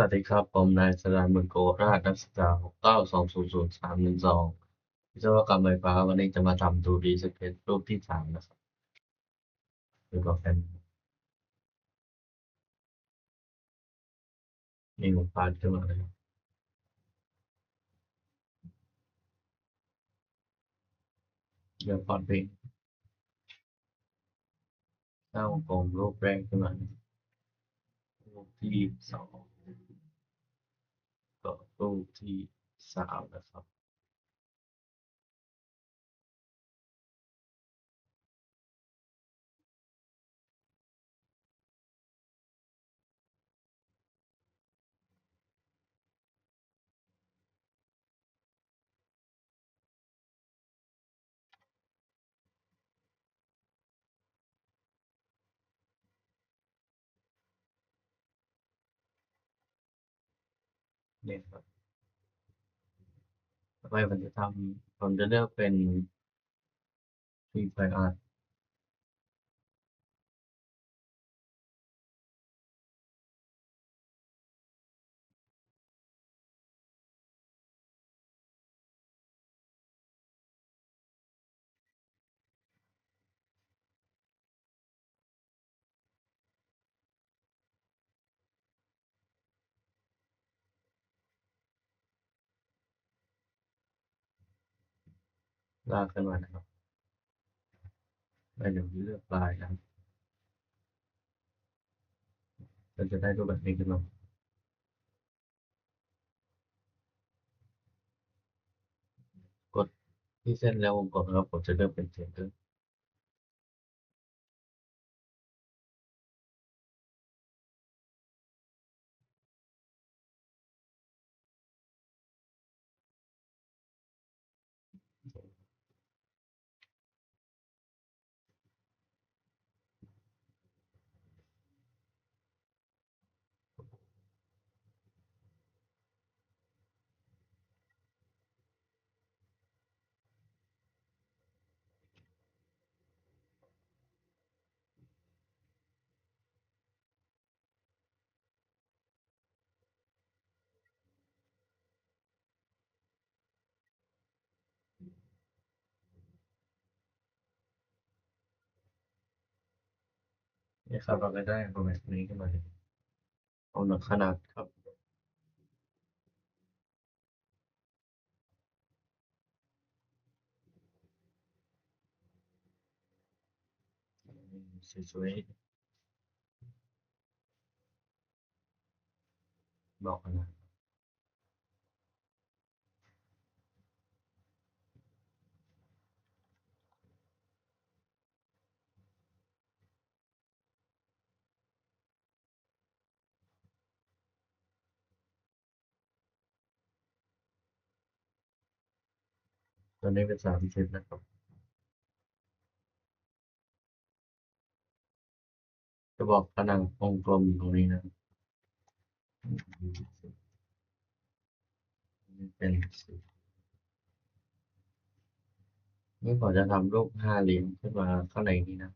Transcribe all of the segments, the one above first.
วัสดีครับผมนายสราญบุญโกรหัสนักศึกษา692003112วิศวกรรมไฟฟ้าวันนี้จะมาทำ 2D sketch รูปที่3นะครับดูโปรแกรมมีหมู่พาดขึ้นมาเลยเดี๋ยวพอดเพลงสร้างวงกลมรูปแรกขึ้นมารูปที่2ก็รูปที่3นะครับนี่ครับต่อไปผมจะเลือกเป็น Free Fire Art ลากขึ้นมานะครับแล้วเดี๋ยวเลือกลายนะครับก็จะได้รูปแบบนี้ขึ้นมากดที่เส้นแล้ววงกลมนะครับผมจะเลือกเป็น Center นี่ครับเราก็ได้รูปแบบนี้ขึ้นมาเลยกำหนดขนาดครับสวยๆบอกขนาดตัวนี้เป็น30นะครับจะบอกผนังวงกลมอยู่ตรงนี้นะเป็นนี่ผมจะทำรูป5เหลี่ยมขึ้นมาข้างในนี้นะ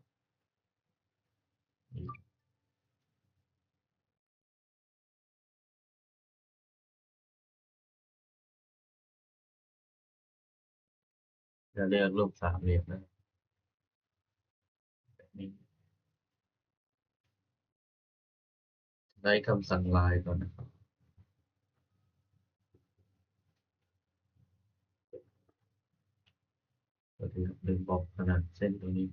จะเลือกรูป3เหลี่ยมนะแบบนี้ได้คำสั่งลายก่อนนะครับก็คือลืมบอกขนาดเส้นตรงนี้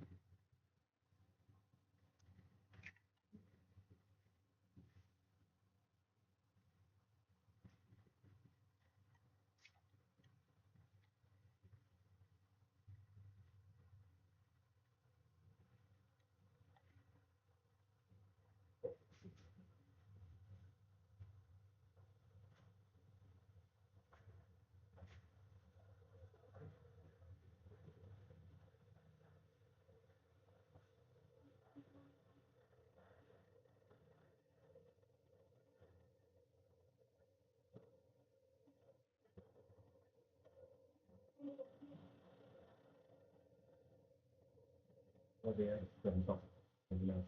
ก็เรียกฝนตกเป็นแล้ว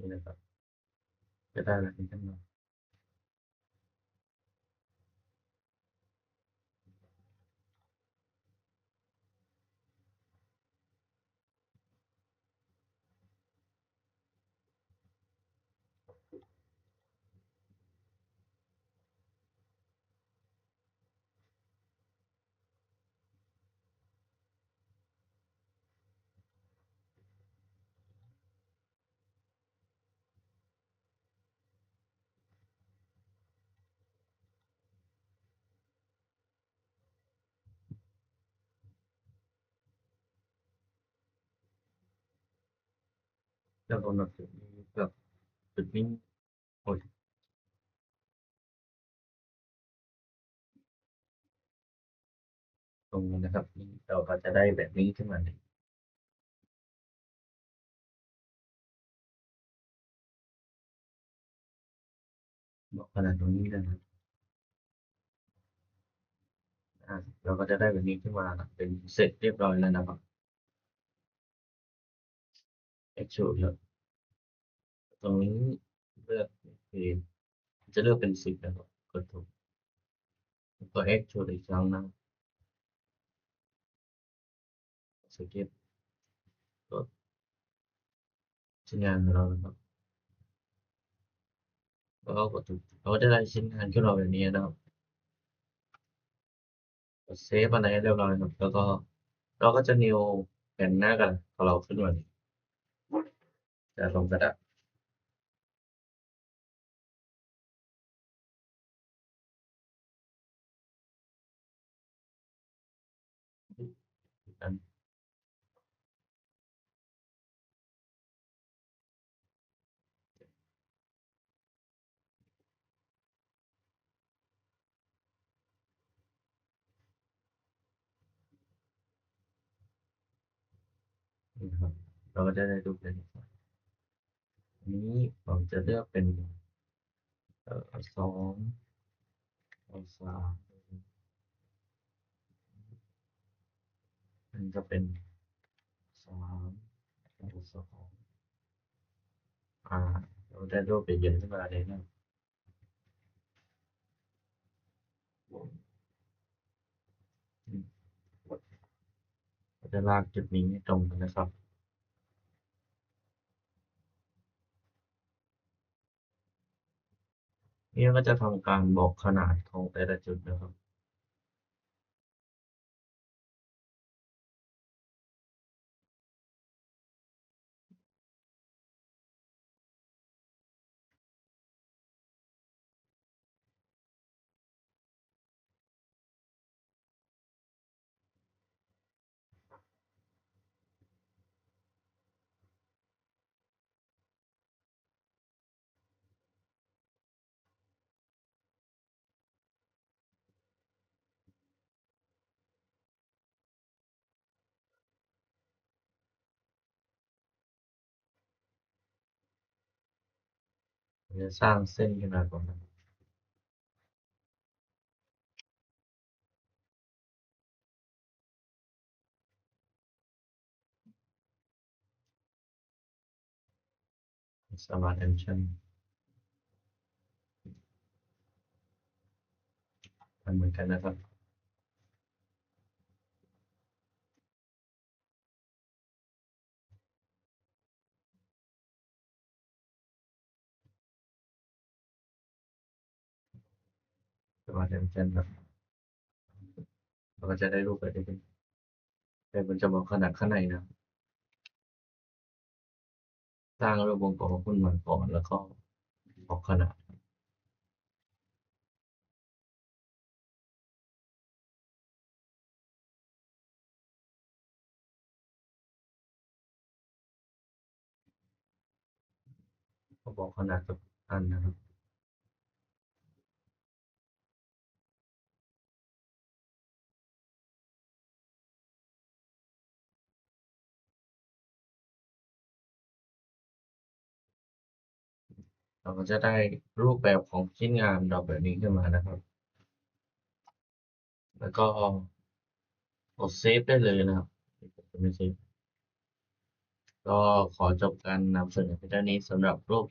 นี่นะครับจะได้แบบนี้ขึ้นมาแล้วกำหนดจุดนี้กับจุดนี้โอ้ยตรงนี้นะครับเราก็จะได้แบบนี้ขึ้นมาเลยบอกขนาดตรงนี้เลยนะเราก็จะได้แบบนี้ขึ้นมาเป็นเสร็จเรียบร้อยแล้วนะครับ Extrude แล้วตรงนี้เลือกเป็นจะเลือกเป็น10นะครับกดถูกแล้วก็ Extrude อีกครั้งนะสเก็ตกดชิ้นงานของเรานะครับแล้วก็กดถูกเราก็จะได้ชิ้นงานขึ้นมาแบบนี้นะครับกดเซฟอะไรให้เรียบร้อยครับแล้วก็เราก็จะ new แผ่นหน้ากันของเราขึ้นมาจะลงกระดาษนั้นนะครับเราก็จะได้รูปเป็นอันนี้ผมจะเลือกเป็น2เอา3อันนี้ก็เป็น3เอา2อ่าเราได้รูปเป็นเยอะขึ้นมาเลยนะอืมเราจะลากจุดนี้ให้ตรงกันนะครับนี่ก็จะทำการบอกขนาดของแต่ละจุดนะครับเราจะสร้างเส้นขึ้นมาก่อนนะสามารถแอคชั่นทำเหมือนกันนะครับสามารถแอคชั่นครับเราก็จะได้รูปแบบนี้เป็นแต่มันจะบอกขนาดข้างในนะสร้างรูปวงกลมขึ้นมาก่อนแล้วก็บอกขนาดก็บอกขนาดทุกอันนะครับเราก็จะได้รูปแบบของชิ้นงานเราแบบนี้ขึ้นมานะครับแล้วก็กดเซฟได้เลยนะครับผมจะไม่เซฟ ก็ขอจบการนำเสนอเพียงเท่านี้สำหรับโรค